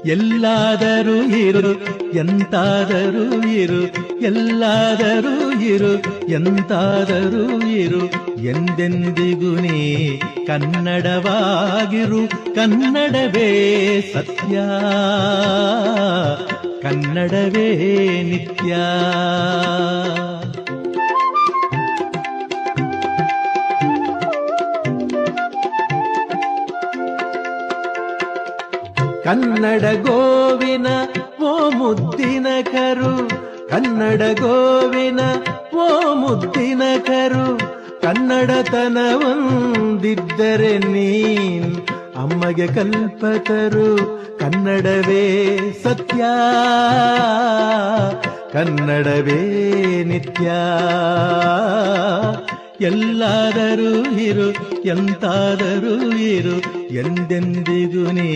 ಎಲ್ಲಾದರೂ ಇರು ಎಂತಾದರೂ ಇರು, ಎಲ್ಲಾದರೂ ಇರು ಎಂತಾದರೂ ಇರು, ಎಂದೆಂದಿಗೂ ನೀ ಕನ್ನಡವಾಗಿರು. ಕನ್ನಡವೇ ಸತ್ಯ, ಕನ್ನಡವೇ ನಿತ್ಯ. ಕನ್ನಡ ಗೋವಿನ ಓ ಮುದ್ದಿನ ಕರು, ಕನ್ನಡ ಗೋವಿನ ಓ ಮುದ್ದಿನ ಕರು, ಕನ್ನಡತನವೊಂದಿದ್ದರೆ ನೀನ್ ಅಮ್ಮಗೆ ಕಲ್ಪತರು. ಕನ್ನಡವೇ ಸತ್ಯ, ಕನ್ನಡವೇ ನಿತ್ಯ. ಎಲ್ಲಾದರೂ ಇರು ಎಂತಾದರೂ ಇರು, ಎಂದೆಂದಿಗೂ ನೀ